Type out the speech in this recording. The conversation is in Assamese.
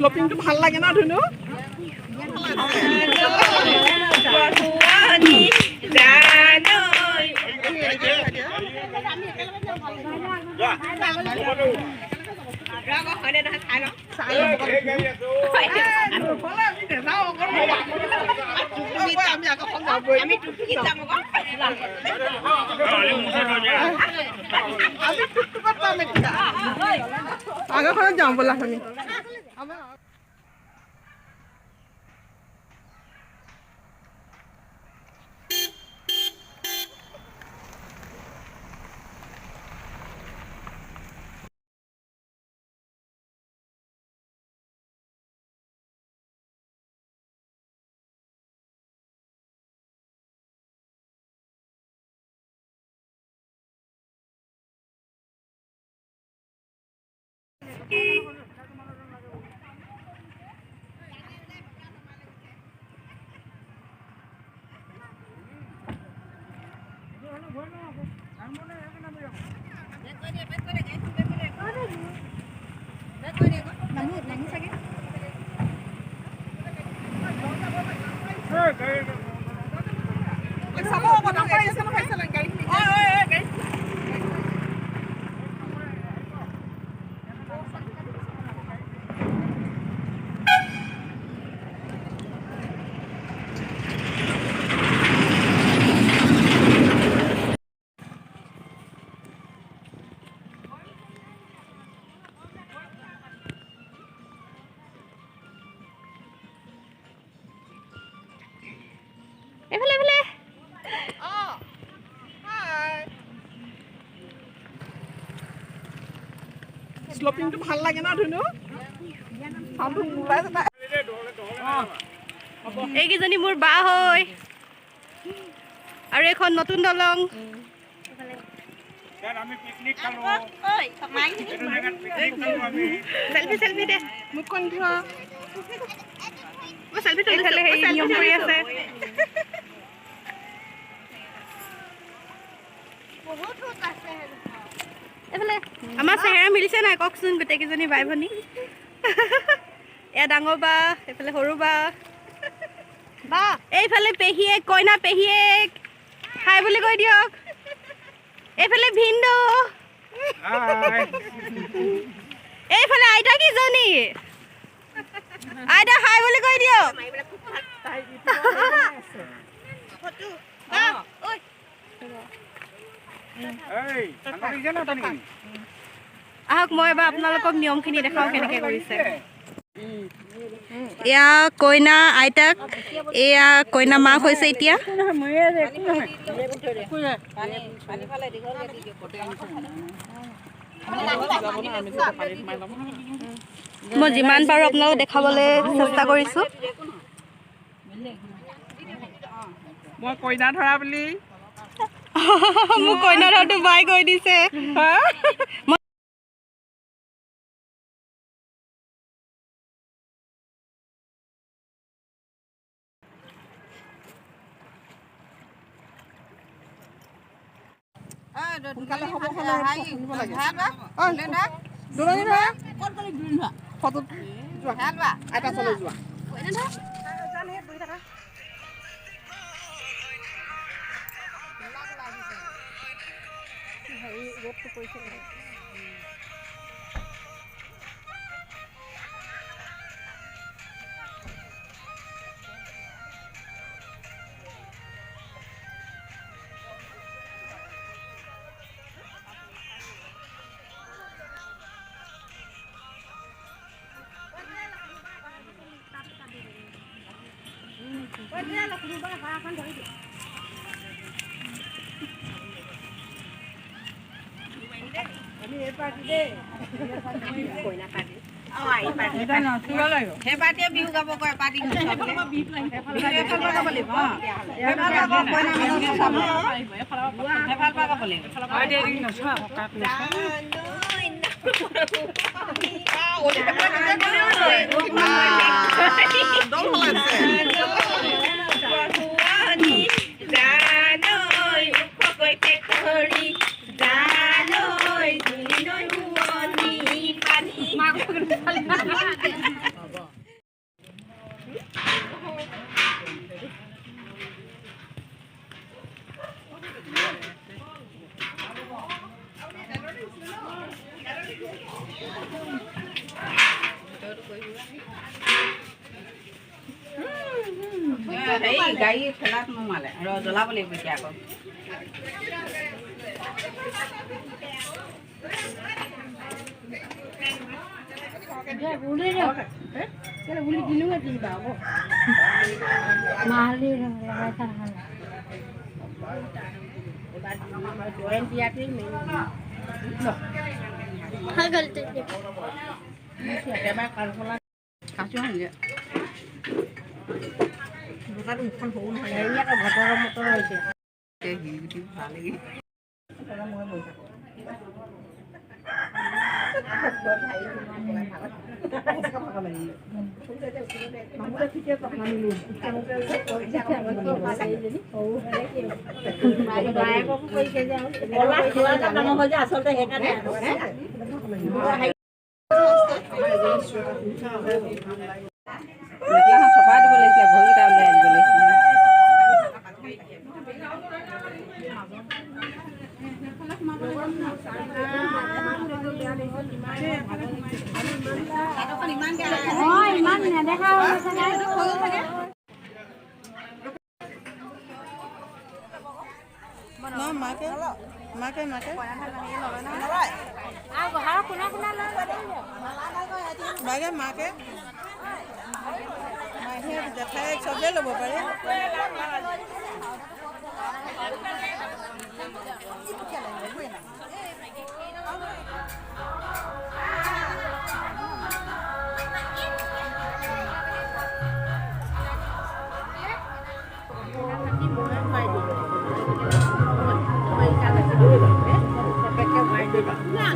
স্লপিংটো ভাল লাগে না ধুনু আগৰখনত যাওঁ ব'লা আমি স্লপিংটো ভাল লাগে না ধুনু এইকেইজনী মোৰ বা হয় আৰু এখন নতুন দলং চেলফি দে মোক কোন চেলফি নিয়ম কৰি আছে আমাৰ চেহেৰা মিলিছে নাই কওকচোন গোটেইকেইজনী বাই ভনী এয়া ডাঙৰ বা এইফালে সৰু বা এইফালে পেহীয়েক কইনা পেহীয়েক হাই বুলি কৈ দিয়ক এইফালে ভিন্দু এইফালে আইতা কিজনী আইতা হাই বুলি কৈ দিয়ক আহক মই এবাৰ আপোনালোকক নিয়মখিনি দেখাওঁ কেনেকৈ কৰিছে এয়া কইনা আইতাক এয়া কইনা মাক হৈছে এতিয়া মই যিমান পাৰোঁ আপোনালোকক দেখাবলৈ চেষ্টা কৰিছোঁ মই কইনা ধৰা বুলি মোক কইনা ধৰাটো বাই কৈ দিছে গাড়ী ঠেলাত নোমালে আৰু জ্বলাব লাগিব এতিয়া আকৌ চফা দিব লাগিছিলে ভৰিকেইটা উলিয়াই দিব লাগিছিলে ইমান নেদেখা মাকে মাকে মাকে বাইকে মাকে মাহে জেঠাই চবেই ল'ব পাৰে Nah,